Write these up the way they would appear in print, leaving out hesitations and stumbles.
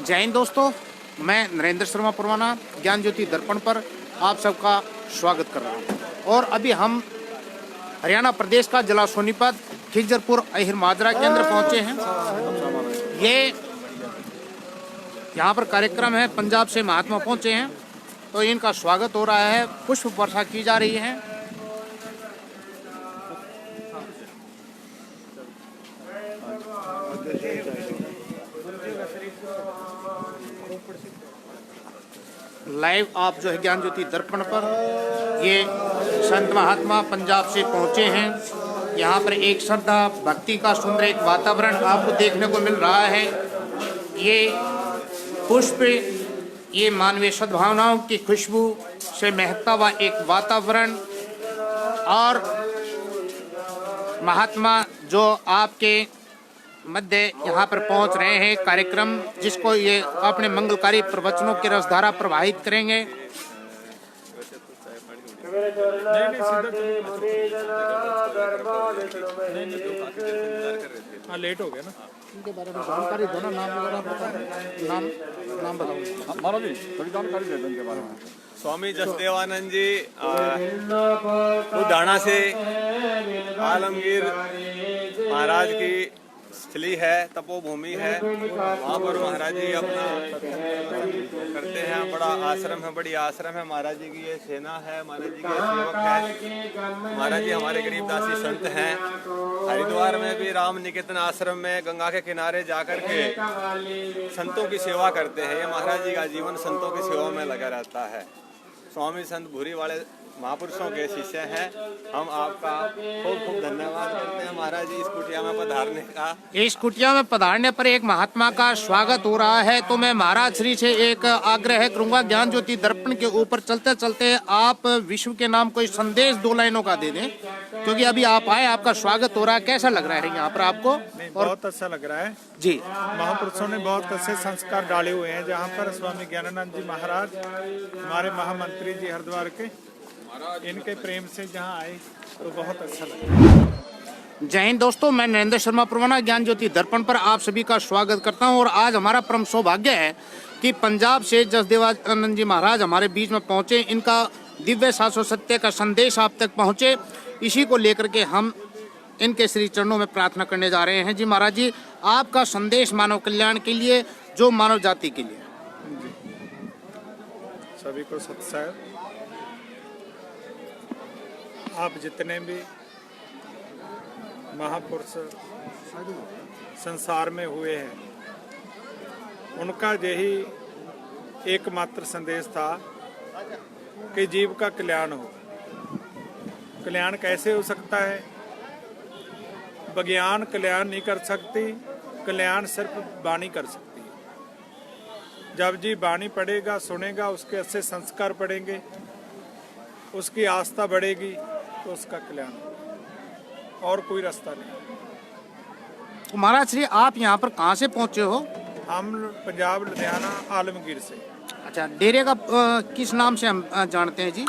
जय हिंद दोस्तों, मैं नरेंद्र शर्मा परवाना ज्ञान ज्योति दर्पण पर आप सबका स्वागत कर रहा हूं। और अभी हम हरियाणा प्रदेश का जिला सोनीपत खिजरपुर अहिर माजरा केंद्र पहुंचे हैं। ये यहाँ पर कार्यक्रम है, पंजाब से महात्मा पहुंचे हैं तो इनका स्वागत हो रहा है, पुष्प वर्षा की जा रही है। लाइव आप जो है ज्ञान ज्योति दर्पण पर ये संत महात्मा पंजाब से पहुंचे हैं। यहाँ पर एक श्रद्धा भक्ति का सुंदर एक वातावरण आपको देखने को मिल रहा है। ये पुष्प, ये मानवीय सद्भावनाओं की खुशबू से महकता हुआ एक वातावरण, और महात्मा जो आपके मध्य यहाँ पर पहुँच रहे हैं, कार्यक्रम जिसको ये अपने मंगलकारी प्रवचनों की रसधारा प्रवाहित करेंगे। लेट हो गया ना, इनके बारे में जानकारी दो ना, नाम वगैरह बताओ, नाम बताओ हमारा भी थोड़ी जानकारी दे दो इनके बारे में। स्वामी जसदेवानंद जी लुधियाना से आलमगीर महाराज की स्थली है, तपोभूमि है, वहाँ पर महाराज जी अपना करते हैं। बड़ा आश्रम है, बड़ी आश्रम है। महाराज जी की ये सेना है, महाराज जी के सेवक है। महाराज जी हमारे गरीबदासी संत हैं। हरिद्वार में भी राम निकेतन आश्रम में गंगा के किनारे जाकर के संतों की सेवा करते हैं। ये महाराज जी का जीवन संतों की सेवा में लगा रहता है। स्वामी संत भूरी वाले महापुरुषों के शिष्य हैं। हम आपका खूब खूब धन्यवाद करते हैं महाराज जी, इस कुटिया में पधारने का। इस कुटिया में पधारने पर एक महात्मा का स्वागत हो रहा है, तो मैं महाराज श्री से एक आग्रह करूंगा, ज्ञान ज्योति दर्पण के ऊपर चलते चलते आप विश्व के नाम कोई संदेश 2 लाइनों का दे दें, क्योंकि अभी आप आए, आपका स्वागत हो रहा है। कैसा लग रहा है यहाँ पर आपको? और बहुत अच्छा लग रहा है जी। महापुरुषों ने बहुत अच्छे संस्कार डाले हुए हैं। जहाँ पर स्वामी ज्ञानानंद जी महाराज हमारे महामंत्री जी हरिद्वार के, इनके प्रेम से जहाँ आए तो बहुत अच्छा लगा। जय हिंद दोस्तों, मैं नरेंद्र शर्मा परवाना ज्ञान ज्योति दर्पण पर आप सभी का स्वागत करता हूं। और आज हमारा परम सौभाग्य है कि पंजाब से जसदेवानंद जी महाराज हमारे बीच में पहुंचे। इनका दिव्य शाश्वत सत्य का संदेश आप तक पहुंचे, इसी को लेकर के हम इनके श्री चरणों में प्रार्थना करने जा रहे हैं। जी महाराज जी, आपका संदेश मानव कल्याण के लिए, जो मानव जाति के लिए। सभी को सत्संग, आप जितने भी महापुरुष संसार में हुए हैं, उनका यही एकमात्र संदेश था कि जीव का कल्याण हो। कल्याण कैसे हो सकता है? विज्ञान कल्याण नहीं कर सकती, कल्याण सिर्फ वाणी कर सकती है। जब जीव वाणी पढ़ेगा, सुनेगा, उसके अच्छे संस्कार पढ़ेंगे, उसकी आस्था बढ़ेगी, तो उसका कल्याण होगा, और कोई रास्ता नहीं। तो महाराज श्री, आप यहाँ पर कहाँ से पहुँचे हो? हम पंजाब लुधियाना आलमगीर से। अच्छा, डेरे का किस नाम से हम जानते हैं जी?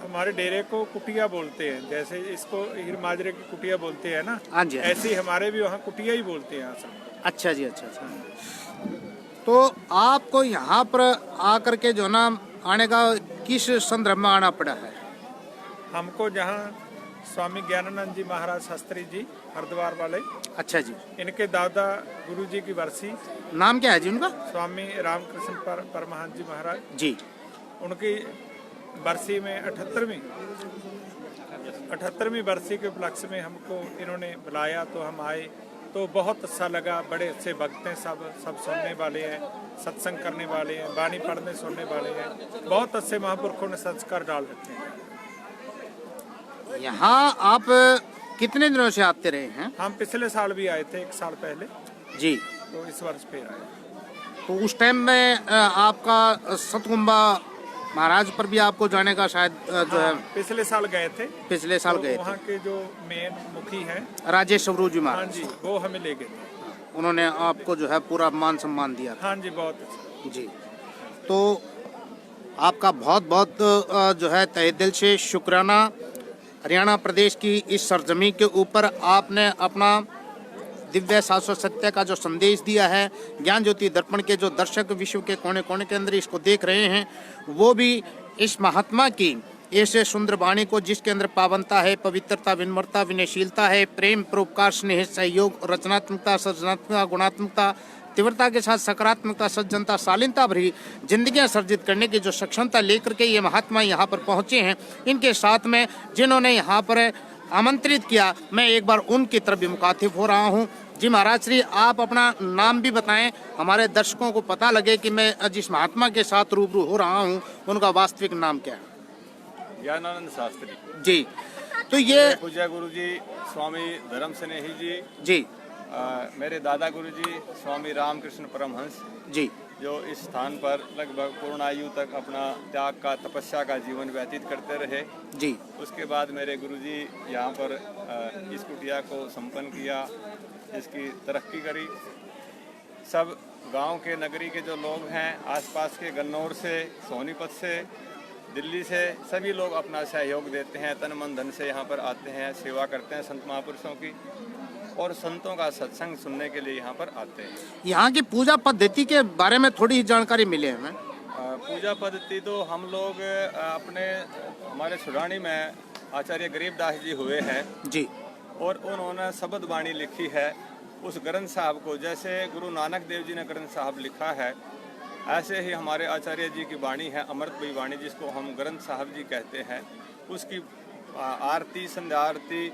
हमारे डेरे को कुटिया बोलते हैं, जैसे इसको हीर माजरे की कुटिया बोलते हैं ना, हाँ जी, ऐसे ही हमारे भी वहाँ कुटिया ही बोलते हैं यहाँ सब। अच्छा जी, अच्छा। तो आपको यहाँ पर आकर के जो ना आने का किस संदर्भ में आना पड़ा है? हमको जहाँ स्वामी ज्ञानानंद जी महाराज शास्त्री जी हरिद्वार वाले, अच्छा जी, इनके दादा गुरु जी की बरसी, नाम क्या है जी उनका? स्वामी रामकृष्ण परमहंस जी महाराज जी, उनकी बरसी में 78वीं बरसी के उपलक्ष्य में हमको इन्होंने बुलाया, तो हम आए, तो बहुत अच्छा लगा। बड़े अच्छे भक्त हैं, सब सुनने वाले हैं, सत्संग करने वाले हैं, वाणी पढ़ने सुनने वाले हैं। बहुत अच्छे महापुरुषों ने संस्कार डाल रखे हैं। यहाँ आप कितने दिनों से आते रहे हैं? हम पिछले साल भी आए थे, 1 साल पहले जी, तो इस वर्ष फिर आए। तो उस टाइम में आपका सतकुंबा महाराज पर भी आपको जाने का शायद जो है, पिछले साल गए थे। पिछले साल गए थे। वहाँ के जो मेन मुखी हैं राजेश स्वरू जी हाँ महाराज जी, वो हमें ले गए थे। उन्होंने आपको जो है पूरा मान सम्मान दिया था। हाँ जी, बहुत अच्छा जी। तो आपका बहुत बहुत जो है तहे दिल से शुक्राना। हरियाणा प्रदेश की इस सरजमी के ऊपर आपने अपना दिव्य शाश्वत सत्य का जो संदेश दिया है, ज्ञान ज्योति दर्पण के जो दर्शक विश्व के कोने कोने के अंदर इसको देख रहे हैं, वो भी इस महात्मा की ऐसे सुंदर वाणी को, जिसके अंदर पावनता है, पवित्रता, विनम्रता, विनयशीलता है, प्रेम, परोपकार, स्नेह, सहयोग, रचनात्मकता, सृजनात्मकता, गुणात्मकता, तीव्रता के साथ सकारात्मकता, सज्जनता, शालीनता भरी जिंदगियां सर्जित करने की जो सक्षमता लेकर के ये महात्मा यहाँ पर पहुँचे हैं, इनके साथ में जिन्होंने यहाँ पर आमंत्रित किया, मैं एक बार उनकी तरफ भी मुखातिब हो रहा हूँ। जी महाराज श्री, आप अपना नाम भी बताएं, हमारे दर्शकों को पता लगे कि मैं जिस महात्मा के साथ रूबरू हो रहा हूँ उनका वास्तविक नाम क्या है। ज्ञानानंद शास्त्री जी, तो ये पूज्य गुरु जी स्वामी धर्म स्नेही जी मेरे दादा गुरु जी स्वामी रामकृष्ण परमहंस जी जो इस स्थान पर लगभग पूर्ण आयु तक अपना त्याग का, तपस्या का जीवन व्यतीत करते रहे जी। उसके बाद मेरे गुरु जी यहाँ पर इस कुटिया को संपन्न किया, इसकी तरक्की करी। सब गांव के, नगरी के जो लोग हैं, आसपास के गन्नौर से, सोनीपत से, दिल्ली से, सभी लोग अपना सहयोग देते हैं, तन मन धन से यहाँ पर आते हैं, सेवा करते हैं संत महापुरुषों की, और संतों का सत्संग सुनने के लिए यहाँ पर आते हैं। यहाँ की पूजा पद्धति के बारे में थोड़ी जानकारी मिले हमें। पूजा पद्धति तो हम लोग हमारे सुरानी में आचार्य गरीबदास जी हुए हैं जी, और उन्होंने शब्द वाणी लिखी है। उस ग्रंथ साहब को, जैसे गुरु नानक देव जी ने ग्रंथ साहब लिखा है, ऐसे ही हमारे आचार्य जी की वाणी है, अमृतमयी वाणी, जिसको हम ग्रंथ साहब जी कहते हैं। उसकी आरती, संध्या आरती,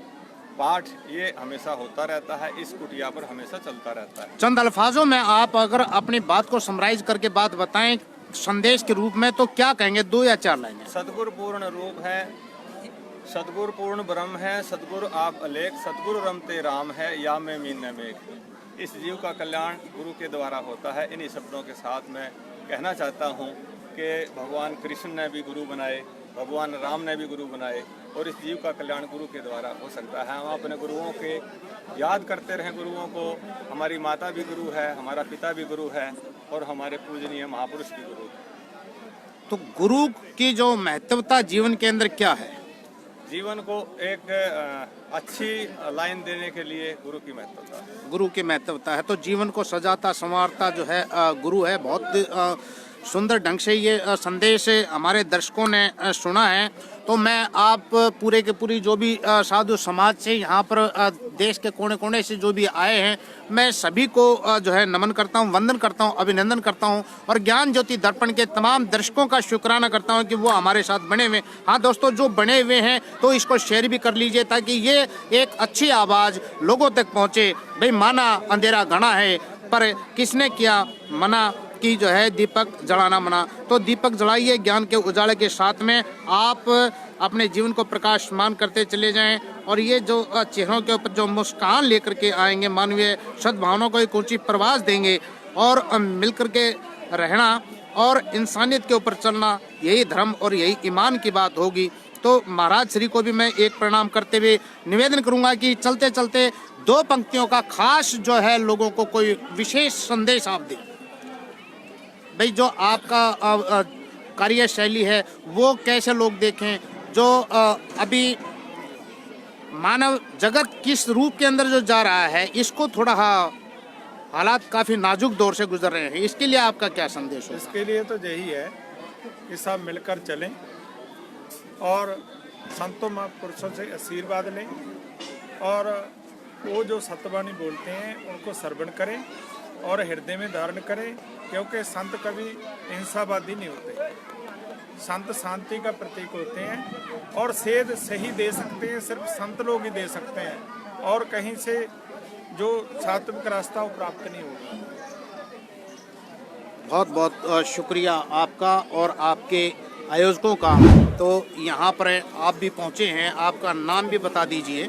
पाठ ये हमेशा होता रहता है, इस कुटिया पर हमेशा चलता रहता है। चंद अल्फाजों में आप अगर अपनी बात को समराइज करके बात बताएं संदेश के रूप में, तो क्या कहेंगे, 2 या 4 लाइनें। सदगुरु पूर्ण रूप है, सदगुरु पूर्ण ब्रह्म है, सदगुरु आप अलेख, सदगुरु रमते राम है, या मैं मीन न मेघ। इस जीव का कल्याण गुरु के द्वारा होता है। इन्हीं शब्दों के साथ मैं कहना चाहता हूँ कि भगवान कृष्ण ने भी गुरु बनाए, भगवान राम ने भी गुरु बनाए, और इस जीव का कल्याण गुरु के द्वारा हो सकता है। हम अपने गुरुओं के याद करते रहें, गुरुओं को। हमारी माता भी गुरु है, हमारा पिता भी गुरु है, और हमारे पूजनीय महापुरुष भी गुरु है। तो गुरु की जो महत्वता जीवन के अंदर क्या है? जीवन को एक अच्छी लाइन देने के लिए गुरु की महत्वता है। गुरु की महत्वता है, तो जीवन को सजाता संवारता जो है गुरु है। बहुत सुंदर ढंग से ये संदेश हमारे दर्शकों ने सुना है। तो मैं आप पूरे के पूरी जो भी साधु समाज से यहाँ पर देश के कोने कोने से जो भी आए हैं, मैं सभी को जो है नमन करता हूँ, वंदन करता हूँ, अभिनंदन करता हूँ, और ज्ञान ज्योति दर्पण के तमाम दर्शकों का शुक्राना करता हूँ कि वो हमारे साथ बने हुए। हाँ दोस्तों, जो बने हुए हैं तो इसको शेयर भी कर लीजिए, ताकि ये एक अच्छी आवाज़ लोगों तक पहुँचे। भाई, माना अंधेरा घना है, पर किसने किया मना कि जो है दीपक जलाना मना। तो दीपक जलाइए, ज्ञान के उजाले के साथ में आप अपने जीवन को प्रकाशमान करते चले जाएं, और ये जो चेहरों के ऊपर जो मुस्कान लेकर के आएंगे, मानवीय सद्भावनाओं को एक ऊंची प्रवास देंगे, और मिलकर के रहना और इंसानियत के ऊपर चलना, यही धर्म और यही ईमान की बात होगी। तो महाराज श्री को भी मैं एक प्रणाम करते हुए निवेदन करूंगा कि चलते चलते 2 पंक्तियों का खास जो है लोगों को कोई विशेष संदेश आप दें। भाई, जो आपका कार्यशैली है वो कैसे लोग देखें, जो अभी मानव जगत किस रूप के अंदर जो जा रहा है, इसको थोड़ा हालात काफ़ी नाजुक दौर से गुजर रहे हैं, इसके लिए आपका क्या संदेश है? इसके लिए तो यही है कि सब मिलकर चलें और संतों महापुरुषों से आशीर्वाद लें, और वो जो सत्यवाणी बोलते हैं उनको श्रवण करें और हृदय में धारण करें, क्योंकि संत कभी हिंसावादी नहीं होते। संत शांति का प्रतीक होते हैं, और सेध सही दे सकते हैं सिर्फ संत लोग ही दे सकते हैं, और कहीं से जो सात्विक रास्ता वो प्राप्त नहीं होगा। बहुत बहुत शुक्रिया आपका और आपके आयोजकों का। तो यहाँ पर आप भी पहुँचे हैं, आपका नाम भी बता दीजिए।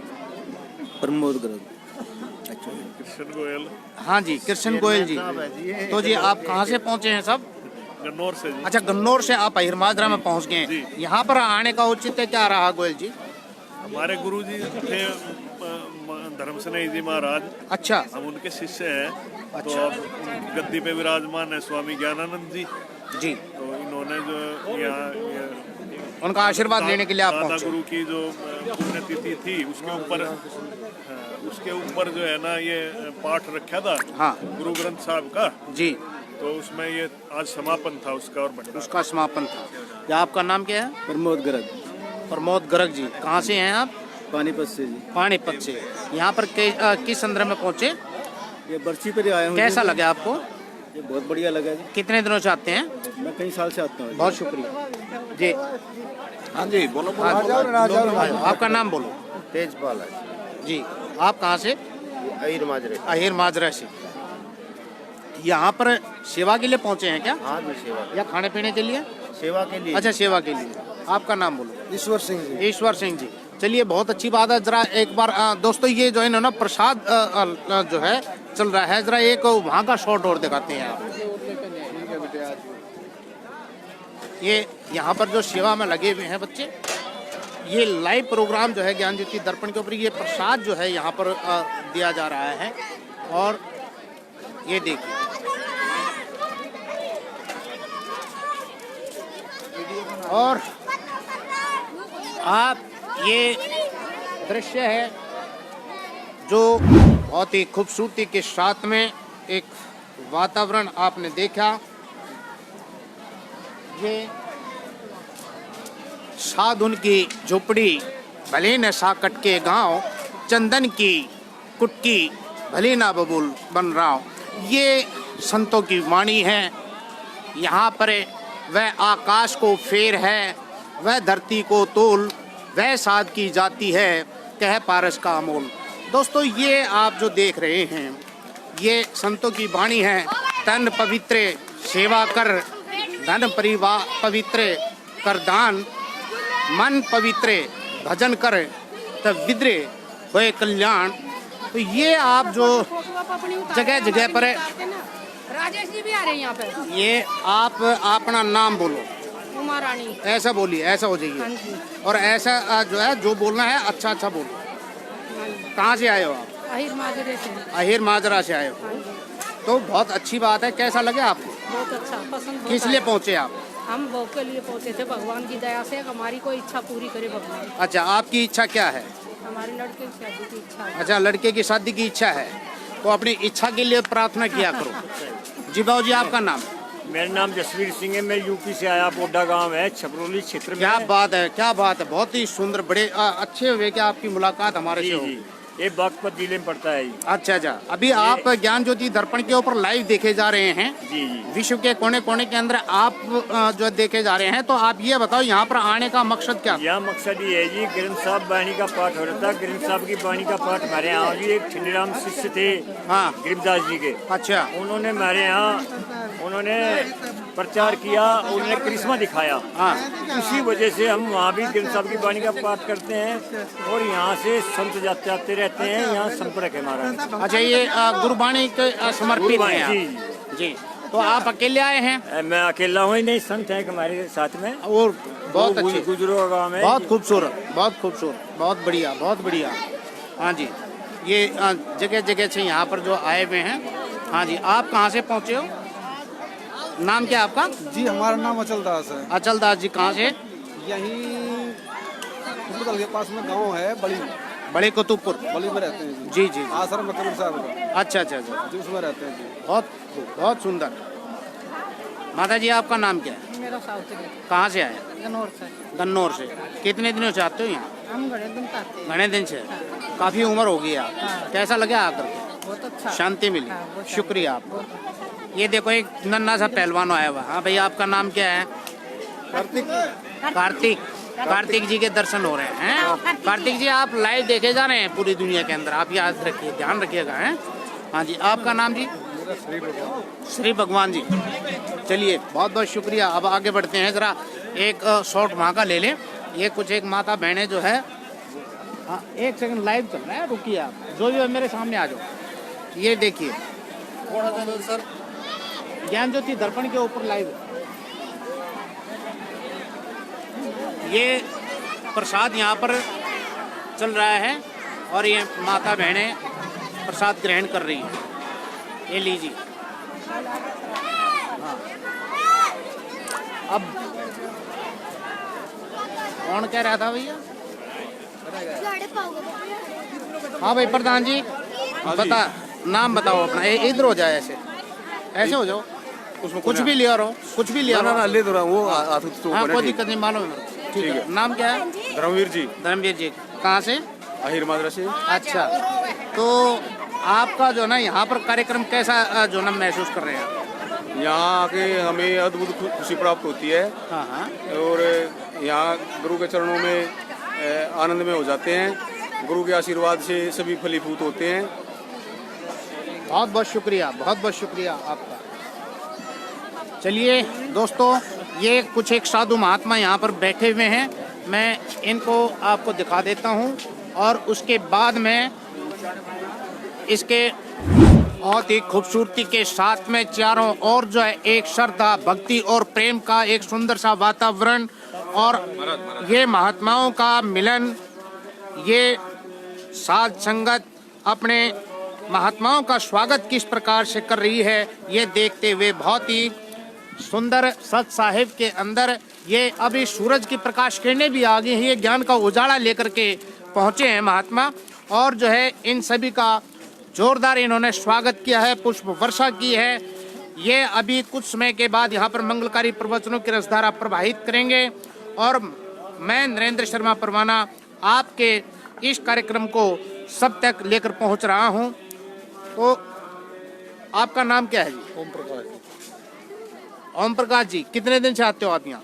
प्रमोद गर्ग। अच्छा, कृष्ण गोयल। हाँ जी, कृष्ण गोयल जी। तो जी आप कहाँ से पहुँचे हैं सब? गन्नौर से जी। अच्छा, गन्नौर से आप हिरमाजरा में पहुँच गए हैं। यहाँ पर आने का औचित्य क्या रहा गोयल जी? हमारे गुरु जी थे धर्म स्नेही जी महाराज। अच्छा, हम उनके शिष्य हैं। अच्छा। तो अब गद्दी पे विराजमान है स्वामी ज्ञानानंद जी जी। तो इन्होंने जो यहाँ उनका आशीर्वाद लेने के लिए आप दादा पहुँचे। गुरु की जो पुण्यतिथि थी उसके ऊपर उसके ऊपर जो है ना ये पाठ रखा था हाँ गुरु ग्रंथ साहब का, जी, तो उसमें ये आज समापन था उसका और भंडारा। उसका समापन था। या आपका नाम क्या है? प्रमोद गर्ग, प्रमोद गर्ग जी। कहाँ से हैं आप? पानीपत से जी। पानीपत से। यहाँ पर किस संदर्भ में पहुँचे? ये बर्ची पर ही आया हूँ। कैसा जी। लगा आपको? ये बहुत बढ़िया लगा जी। कितने दिनों से आते हैं? मैं कई साल से आता हूँ। बहुत शुक्रिया जी। हाँ जी बोलो आपका नाम बोलो। तेजपाल है जी। आप कहाँ से? अहिर माजरे। अहिर माजरा से। यहाँ पर सेवा के लिए पहुँचे हैं क्या, हाँ जी, सेवा या खाने पीने के लिए? सेवा के लिए। अच्छा, सेवा के लिए। आपका नाम बोलो। ईश्वर सिंह जी। ईश्वर सिंह जी। चलिए, बहुत अच्छी बात है। जरा एक बार दोस्तों ये जो है ना प्रसाद जो है चल रहा है, जरा एक वहाँ का शॉट और दिखाते हैं आप। ये यहाँ पर जो सेवा में लगे हुए हैं बच्चे, ये लाइव प्रोग्राम जो है ज्ञान ज्योति दर्पण के ऊपर ये प्रसाद जो है यहाँ पर दिया जा रहा है। और ये देखिए, और आप ये दृश्य है जो बहुत ही खूबसूरती के साथ में एक वातावरण आपने देखा। ये साधुन की झोपड़ी भले न साकट के गांव, चंदन की कुटकी भले ना बबूल बन रहा। ये संतों की वाणी है। यहाँ पर वह आकाश को फेर है, वह धरती को तोल, वह साध की जाती है, कह पारस का अमोल। दोस्तों, ये आप जो देख रहे हैं ये संतों की वाणी है। तन पवित्र सेवा कर, धन परिवार पवित्र कर दान, मन पवित्र भजन कर, तब विद्रे होए कल्याण। तो ये आप जो जगह जगह पर राजेश जी भी आ रहे हैं यहाँ पे। ये आप अपना नाम बोलो। उमा रानी। ऐसा बोलिए, ऐसा हो हाँ जाइए। जी। और ऐसा जो है जो बोलना है अच्छा अच्छा बोलो। कहाँ से आए हो आप? अहिर माजरे से। अहिर माजरा से आए हो। हाँ जी। तो बहुत अच्छी बात है। कैसा लगे आपको? बहुत अच्छा, पसंद। किस लिए पहुँचे आप? हम बहू के लिए पहुँचे थे, भगवान की दया से हमारी कोई इच्छा पूरी करे भगवान। अच्छा, आपकी इच्छा क्या है? हमारे लड़के की शादी की इच्छा है। अच्छा, लड़के की शादी की इच्छा है, तो अपनी इच्छा के लिए प्रार्थना किया करो। जी बाबू जी, आपका नाम? मेरा नाम जसवीर सिंह है। मैं यूपी से आया, पोडा गांव है, छपरोली क्षेत्र में। क्या बात है, क्या बात है। बहुत ही सुंदर, बड़े अच्छे हुए कि आपकी मुलाकात हमारे से हो। जी, ये बागपत जिले में पड़ता है। अच्छा अच्छा। अभी आप ज्ञान ज्योति दर्पण के ऊपर लाइव देखे जा रहे हैं। जी जी। विश्व के कोने कोने के अंदर आप जो देखे जा रहे हैं, तो आप ये बताओ यहाँ पर आने का मकसद क्या? यहाँ मकसद ये है जी, ग्रंथ साहब वाणी का पाठ हो रहा था। ग्रंथ साहब की वाणी का पाठ हमारे यहाँ जी एक ठंडीराम शिष्य थे, हाँ। गरीबदास जी के। अच्छा। उन्होंने हमारे यहाँ उन्होंने प्रचार किया, उन्होंने करिश्मा दिखाया। हाँ। उसी वजह से हम वहाँ भी ग्रंथ साहब की वाणी का पाठ करते हैं और यहाँ से संत जाते आते रहते हैं। यहाँ संपर्क है हमारा। अच्छा, ये गुरबाणी के समर्पित हैं आप? जी जी। तो आप अकेले आए हैं? मैं अकेला हूँ ही नहीं, संत है हमारे साथ में। और बहुत अच्छे, गुजरो गाँव में। बहुत खूबसूरत, बहुत खूबसूरत, बहुत बढ़िया, बहुत बढ़िया। हाँ जी, ये जगह जगह से यहाँ पर जो आए हुए हैं। हाँ जी, आप कहाँ से पहुँचे हो? नाम क्या आपका? जी, हमारा नाम अचल दास है। अचल दास जी, कहाँ से? यहीं के पास में गांव है बड़ी, बड़े कुतुबपुर। बड़ी में रहते हैं जी जी। आश्रम में कबीर साहब का। अच्छा अच्छा अच्छा, जी, उसमें रहते हैं जी। बहुत बहुत सुंदर। माता जी, आपका नाम क्या है? मेरा साउथ है, कहाँ से आए? गनौर से। गन्नौर से। कितने दिनों से आते हो यहाँ? हम बड़े दिन आते हैं। घने दिन से। काफ़ी उम्र हो गई आप। कैसा लगा आकर के? बहुत अच्छा। शांति मिली? हाँ, बहुत शुक्रिया आपका। ये देखो, एक नन्हा सा पहलवान आया हुआ। हाँ भैया, आपका नाम क्या है? कार्तिक। कार्तिक जी के दर्शन हो रहे हैं। कार्तिक जी, आप लाइव देखे जा रहे हैं पूरी दुनिया के अंदर। आप याद रखिए, ध्यान रखिएगा। हैं? हाँ जी, आपका नाम जी? श्री भगवान जी। चलिए, बहुत बहुत शुक्रिया। अब आगे बढ़ते हैं। ज़रा एक शॉट वहाँ का ले लें। ये कुछ एक माता बहनें जो है, हाँ एक सेकंड, लाइव चल रहा है, रुकिए आप। जो भी है मेरे सामने आ जाओ। ये देखिए, सर ज्ञान ज्योति दर्पण के ऊपर लाइव ये प्रसाद यहाँ पर चल रहा है और ये माता बहनें प्रसाद ग्रहण कर रही हैं। ये लीजिए। हाँ, अब कौन कह रहा था भैया? हाँ भाई प्रधान जी, बता नाम बताओ अपना। इधर हो जाए, ऐसे हो जाओ, उसमें कुछ भी लिया रहो, कुछ भी लिया रहो। ले दो रहा वो हाँ कोई दिक्कत नहीं, मालूम है। ठीक है, नाम क्या है? धर्मवीर जी, धर्मवीर जी, कहाँ से? अहिर मादरा से। अच्छा, तो आपका जो ना यहाँ पर कार्यक्रम कैसा जो ना महसूस कर रहे हैं? यहाँ आके हमें अद्भुत खुशी प्राप्त होती है। हाँ हाँ, और यहाँ गुरु के चरणों में आनंद में हो जाते हैं। गुरु के आशीर्वाद से सभी फलीभूत होते हैं। बहुत बहुत शुक्रिया, बहुत बहुत शुक्रिया आपका। चलिए दोस्तों, ये कुछ एक साधु महात्मा यहाँ पर बैठे हुए हैं, मैं इनको आपको दिखा देता हूँ और उसके बाद में इसके बहुत ही खूबसूरती के साथ में चारों ओर जो है एक श्रद्धा, भक्ति और प्रेम का एक सुंदर सा वातावरण और ये महात्माओं का मिलन, ये साध संगत अपने महात्माओं का स्वागत किस प्रकार से कर रही है, ये देखते हुए बहुत ही सुंदर सत साहिब के अंदर ये अभी सूरज की प्रकाश किरणें भी आ गई हैं। ये ज्ञान का उजाला लेकर के पहुँचे हैं महात्मा और जो है इन सभी का जोरदार इन्होंने स्वागत किया है, पुष्प वर्षा की है। ये अभी कुछ समय के बाद यहाँ पर मंगलकारी प्रवचनों की रसधारा प्रवाहित करेंगे और मैं नरेंद्र शर्मा परवाना आपके इस कार्यक्रम को सब तक लेकर पहुँच रहा हूँ। तो आपका नाम क्या है जी? ओम प्रकाश। ओम प्रकाश जी, कितने दिन से आते हो आप यहाँ?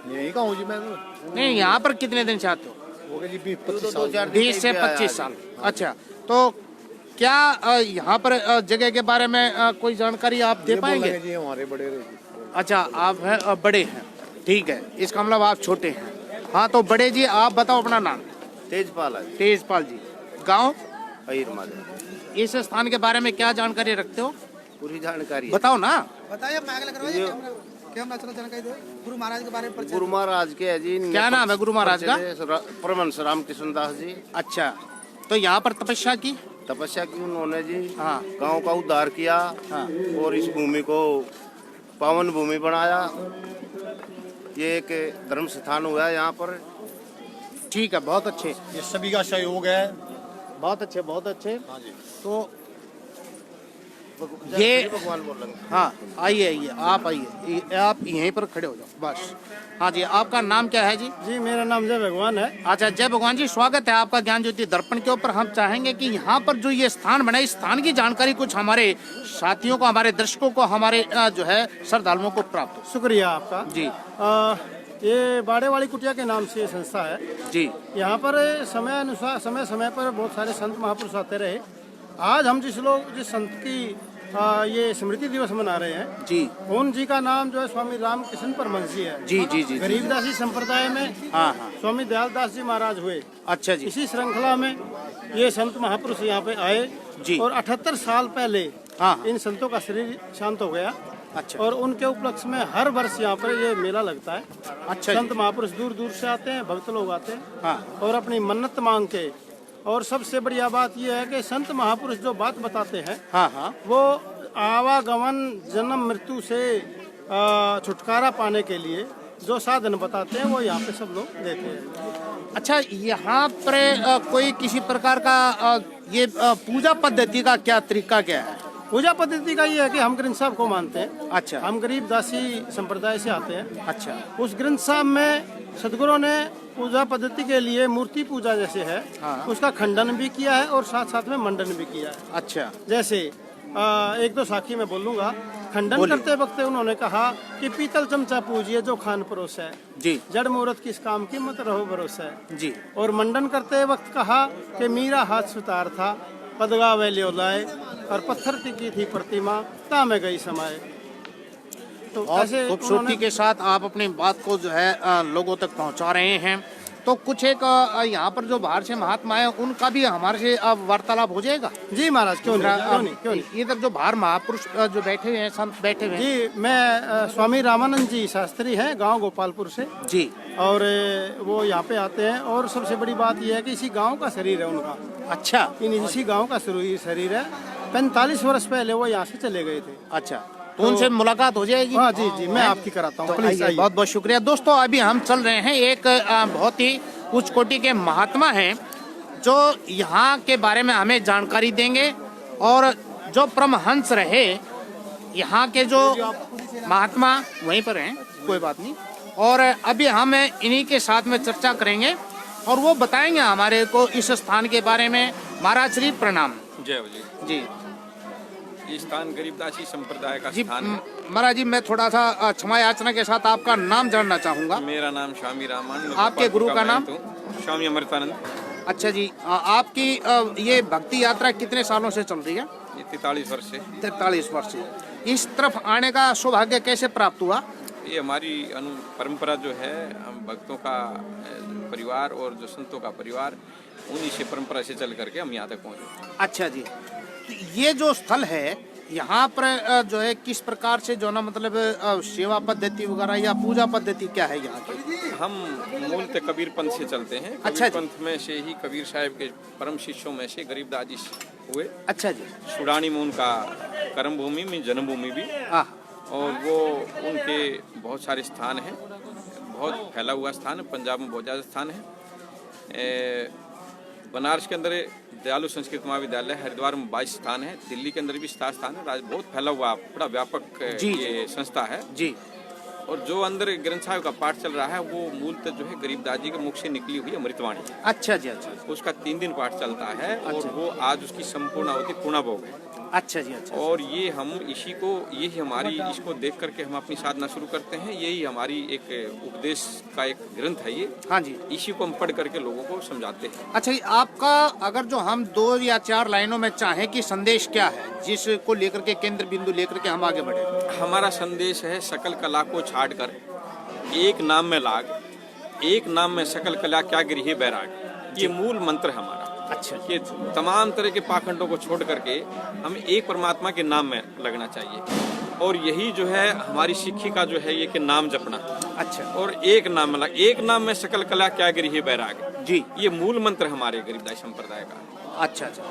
यही का हूँ जी मैं तो। नहीं, यहाँ पर कितने दिन से आते हो? हो गए जी 20-25 साल। 20 से 25 साल। अच्छा, तो क्या यहाँ पर जगह के बारे में कोई जानकारी आप दे पाएंगे? जी हमारे बड़े रहे जी। अच्छा, आप हैं बड़े हैं, ठीक है, इसका मतलब आप छोटे हैं। हाँ तो बड़े जी, आप बताओ अपना नाम। तेजपाल है। तेजपाल जी, गांव अहिर मादरा। इस स्थान के बारे में क्या जानकारी रखते हो? पूरी जानकारी बताओ ना। बताइए, कैमरा चलो, जानकारी दो गुरु महाराज के बारे में। गुरु महाराज के है जी। क्या नाम है गुरु महाराज का? परमहंस रामकृष्ण दास जी। अच्छा, तो यहाँ पर तपस्या की? तपस्या की उन्होंने जी। हाँ। गांव का उद्धार किया। हाँ। और इस भूमि को पावन भूमि बनाया। ये एक धर्म स्थान हुआ है यहाँ पर। ठीक है, बहुत अच्छे, ये सभी का सहयोग है। बहुत अच्छे, बहुत अच्छे। हाँ जी। तो ये भगवान बोल रहे हैं। हाँ, आइए आइए, आप आइए, आप यहीं पर खड़े हो जाओ बस। हाँ जी, आपका नाम क्या है जी? जी मेरा नाम जय भगवान है। अच्छा, जय भगवान जी, स्वागत है आपका ज्ञान ज्योति दर्पण के ऊपर। हम चाहेंगे कि यहाँ पर जो ये स्थान बना, इस स्थान की जानकारी कुछ हमारे साथियों को, हमारे दर्शकों को, हमारे जो है श्रद्धालुओं को प्राप्त हो। शुक्रिया आपका जी। ये बाड़े वाली कुटिया के नाम से संस्था है जी। यहाँ पर समय अनुसार समय समय पर बहुत सारे संत महापुरुष आते रहे। आज हम जिस संत की ये स्मृति दिवस मना रहे हैं जी, उन जी का नाम जो है स्वामी रामकृष्ण परमहंस जी है। जी जी जी। गरीबदासी संप्रदाय में हाँ हाँ। स्वामी दयालदास जी महाराज हुए। अच्छा जी। इसी श्रृंखला में ये संत महापुरुष यहाँ पे आए जी। और 78 साल पहले हाँ। इन संतों का शरीर शांत हो गया। अच्छा। और उनके उपलक्ष्य में हर वर्ष यहाँ पर ये मेला लगता है। अच्छा। संत महापुरुष दूर दूर से आते हैं, भक्त लोग आते हैं। हाँ। और अपनी मन्नत मांग के। और सबसे बढ़िया बात यह है कि संत महापुरुष जो बात बताते हैं, हाँ हाँ, वो आवागमन जन्म मृत्यु से छुटकारा पाने के लिए जो साधन बताते हैं वो यहाँ पे सब लोग देते हैं। अच्छा, यहाँ पर कोई किसी प्रकार का ये पूजा पद्धति का क्या तरीका क्या है? पूजा पद्धति का ये है कि हम ग्रंथ साहब को मानते हैं। अच्छा। हम गरीब दासी संप्रदाय से आते हैं। अच्छा। उस ग्रंथ साहब में सदगुरु ने पूजा पद्धति के लिए मूर्ति पूजा जैसे है, हाँ। उसका खंडन भी किया है और साथ साथ में मंडन भी किया है। अच्छा। जैसे एक दो साखी में बोलूंगा। खंडन बोलिए। करते वक्त उन्होंने कहा कि पीतल चमचा पूजिए जो खान परोस है, जी। जड़ मुहूर्त किस काम की मत रहो भरोसा है। जी। और मंडन करते वक्त कहा कि मीरा हाथ सुतार था, पदगा वे लाए और पत्थर की थी प्रतिमा ता में गई समाये। तो और ऐसे खूबसूरती के साथ आप अपनी बात को जो है लोगों तक पहुंचा रहे हैं। तो कुछ एक यहाँ पर जो बाहर से महात्मा है उनका भी हमारे से वार्तालाप हो जाएगा? जी महाराज, क्यों नहीं। इधर जो बाहर महापुरुष जो बैठे हुए हैं, संत बैठे हुए हैं। जी, मैं स्वामी रामानंद जी शास्त्री हैं, गांव गोपालपुर से जी। और वो यहाँ पे आते हैं। और सबसे बड़ी बात यह है कि इसी गांव का शरीर है उनका। अच्छा। इसी गांव का शरीर है। 45 वर्ष पहले वो यहाँ से चले गए थे। अच्छा, तो उनसे मुलाकात हो जाएगी? हाँ जी जी, मैं आपकी कराता हूँ। प्लीज आइए। बहुत बहुत शुक्रिया। दोस्तों, अभी हम चल रहे हैं, एक बहुत ही उच्च कोटि के महात्मा हैं जो यहाँ के बारे में हमें जानकारी देंगे और जो परमहंस रहे यहाँ के जो महात्मा वहीं पर हैं, कोई बात नहीं। और अभी हम इन्हीं के साथ में चर्चा करेंगे और वो बताएंगे हमारे को इस स्थान के बारे में। महाराज श्री प्रणाम। जय हो जी। जी ये स्थान गरीबदासी संप्रदाय का जी स्थान है। महाराज जी, मैं थोड़ा सा क्षमा याचना के साथ आपका नाम जानना चाहूँगा। मेरा नाम स्वामी रामानंद। आपके गुरु का नाम? स्वामी अमृतानंद। अच्छा जी, आपकी ये भक्ति यात्रा कितने सालों से चल रही है? ये 43 वर्ष से। 43 वर्ष से। इस तरफ आने का सौभाग्य कैसे प्राप्त हुआ? ये हमारी परंपरा जो है, हम भक्तों का परिवार और जो संतों का परिवार, उन्हीं से परंपरा से चल करके हम यहाँ तक पहुँचे। अच्छा जी, तो ये जो स्थल है यहाँ पर जो है किस प्रकार से जो ना मतलब सेवा पद्धति वगैरह या पूजा पद्धति क्या है यहाँ की? हम मूलतः कबीर पंथ से चलते हैं। अच्छा कबीर पंथ में से ही कबीर साहब के परम शिष्यों में से गरीबदास जी हुए। अच्छा जी। सुडानी में उनका कर्म भूमि में जन्मभूमि भी, और वो उनके बहुत सारे स्थान हैं, बहुत फैला हुआ स्थान है। पंजाब में बहुत ज़्यादा स्थान है। बनारस के अंदर दयालु संस्कृत महाविद्यालय, हरिद्वार में 22 स्थान है, दिल्ली के अंदर भी 7 स्थान है। बहुत फैला हुआ बड़ा व्यापक ये संस्था है जी। और जो अंदर ग्रंथ साहिब का पाठ चल रहा है वो मूलतः जो है गरीबदास जी के मुख से निकली हुई अमृतवाणी है। अच्छा जी। अच्छा, उसका 3 दिन पाठ चलता है। अच्छा। और वो आज उसकी संपूर्ण अवधि पूर्णाभोग है। अच्छा जी। अच्छा। और ये हम यही हमारी इसको देख करके हम अपनी साधना शुरू करते हैं। यही हमारी एक उपदेश का एक ग्रंथ है ये। हाँ जी। इसी को हम पढ़ करके लोगों को समझाते हैं। अच्छा जी, आपका अगर जो हम 2 या 4 लाइनों में चाहें कि संदेश क्या है जिसको लेकर के केंद्र बिंदु लेकर के हम आगे बढ़े? हमारा संदेश है, सकल कला को छाड़कर एक नाम में लाग, एक नाम में सकल कला क्या गृह बैराग। ये मूल मंत्र हमारा। अच्छा। कि तमाम तरह के पाखंडों को छोड़ करके हमें एक परमात्मा के नाम में लगना चाहिए। और यही जो है हमारी शिक्षिका जो है ये कि नाम जपना। अच्छा। और एक नाम में एक नाम में सकल कला क्या गृह बैराग जी, ये मूल मंत्र हमारे गरीबदास संप्रदाय का। अच्छा अच्छा।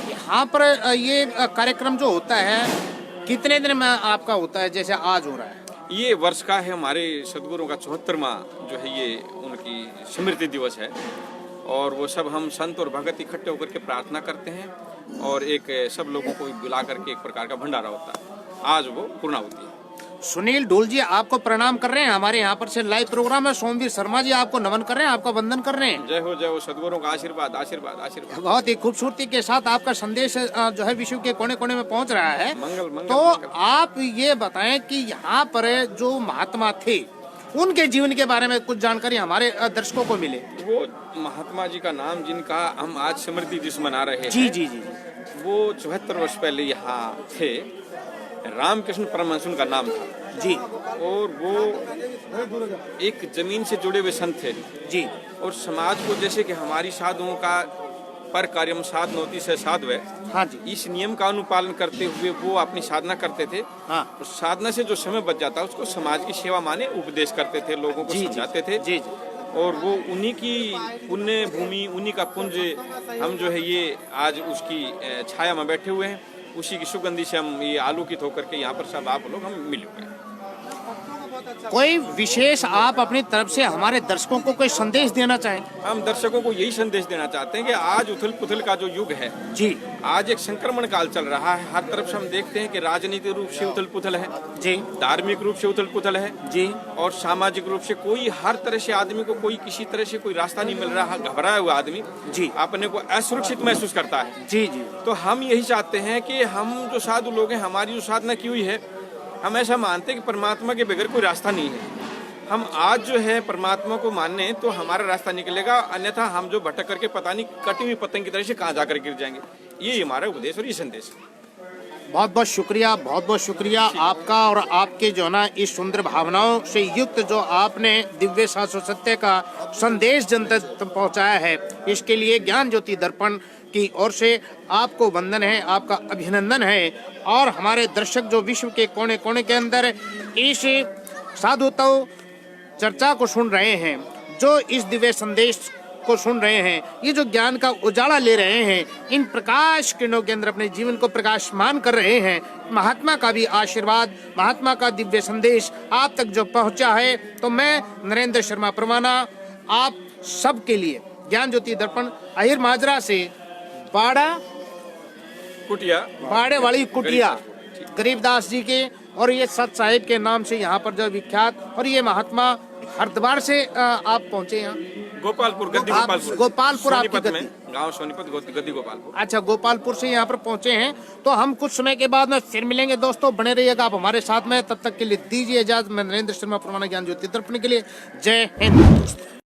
यहाँ पर ये कार्यक्रम जो होता है कितने दिन में आपका होता है? जैसे आज हो रहा है ये वर्ष का है, हमारे सदगुरुओं का 74वां जो है ये उनकी स्मृति दिवस है। और वो सब हम संत और भगत इकट्ठे होकर के प्रार्थना करते हैं और एक सब लोगों को बुला करके एक प्रकार का भंडारा होता है। आज वो पूर्णाहुति है। सुनील ढोल जी आपको प्रणाम कर रहे हैं। हमारे यहाँ पर से लाइव प्रोग्राम है। सोमवीर शर्मा जी आपको नमन कर रहे हैं, आपका वंदन कर रहे हैं। जय हो सदगुरुओं का आशीर्वाद आशीर्वाद आशीर्वाद। बहुत ही खूबसूरती के साथ आपका संदेश जो है विश्व के कोने कोने में पहुँच रहा है। मंगल मंगल। तो आप ये बताएं कि यहाँ पर जो महात्मा थे उनके जीवन के बारे में कुछ जानकारी हमारे दर्शकों को मिले। वो महात्मा जी का नाम जिनका हम आज स्मृति दिवस मना रहे हैं जी जी जी, वो 74 वर्ष पहले यहाँ थे। रामकृष्ण परमहंस उनका नाम था जी। और वो एक जमीन से जुड़े हुए संत थे जी। और समाज को जैसे कि हमारी साधुओं का पर कार्यम साधनोति से साधु है, हाँ जी, इस नियम का अनुपालन करते हुए वो अपनी साधना करते थे। हाँ। तो साधना से जो समय बच जाता उसको समाज की सेवा माने उपदेश करते थे, लोगों को समझाते थे जी। और वो उन्हीं की पुण्य भूमि, उन्हीं का पुंज हम जो है ये आज उसकी छाया में बैठे हुए हैं। उसी की सुगंधी से हम ये आलोकित होकर के यहाँ पर सब आप लोग हम मिले हुए हैं। कोई विशेष आप अपनी तरफ से हमारे दर्शकों को कोई संदेश देना चाहें? हम दर्शकों को यही संदेश देना चाहते हैं कि आज उथल पुथल का जो युग है जी, आज एक संक्रमण काल चल रहा है। हर तरफ से हम देखते हैं कि राजनीतिक रूप से उथल पुथल है जी, धार्मिक रूप से उथल पुथल है जी, और सामाजिक रूप से कोई हर तरह से आदमी को कोई किसी तरह से कोई रास्ता नहीं मिल रहा। घबराया हुआ आदमी जी अपने को असुरक्षित महसूस करता है जी जी। तो हम यही चाहते हैं कि हम जो साधु लोग हैं, हमारी जो साधना की हुई है, हम ऐसा मानते हैं कि परमात्मा के बगैर कोई रास्ता नहीं है। हम आज जो है परमात्मा को मानने तो हमारा रास्ता निकलेगा, अन्यथा हम जो भटक करके पता नहीं कटी हुई पतंग की तरह से कहाँ जाकर गिर जाएंगे। ये हमारा उपदेश और ये संदेश है। बहुत बहुत शुक्रिया आपका और आपके जो ना इस सुंदर भावनाओं से युक्त जो आपने दिव्य शास्त्र सत्य का संदेश जनता तक पहुँचाया है, इसके लिए ज्ञान ज्योति दर्पण की ओर से आपको वंदन है, आपका अभिनंदन है। और हमारे दर्शक जो विश्व के कोने कोने के अंदर इस साधुत्व चर्चा को सुन रहे हैं, जो इस दिव्य संदेश को सुन रहे हैं, ये जो ज्ञान का उजाला ले रहे हैं, इन प्रकाश किरणों के अंदर अपने जीवन को प्रकाशमान कर रहे हैं, महात्मा का भी आशीर्वाद, महात्मा का दिव्य संदेश आप तक जो पहुंचा है, तो मैं नरेंद्र शर्मा परवाना आप सब के लिए ज्ञान ज्योति दर्पण अहिर माजरा से बाड़ा कुटिया बाड़े वाली कुटिया गरीबदास जी के और ये सत साहिब के नाम से यहाँ पर जो विख्यात। और ये महात्मा हरिद्वार से आप पहुंचे यहाँ गोपालपुर गद्दी आप गोपालपुर गोपालपुर आपकी सोनीपत गद्दी। में गांव सोनीपत गद्दी गोपालपुर। अच्छा, गोपालपुर से यहाँ पर पहुंचे हैं। तो हम कुछ समय के बाद में फिर मिलेंगे दोस्तों, बने रहिएगा आप हमारे साथ में। तब तक के लिए दीजिए इजाजत। मैं नरेंद्र शर्मा, परमाणु ज्ञान ज्योति दर्पण के लिए। जय हिंद दोस्तों।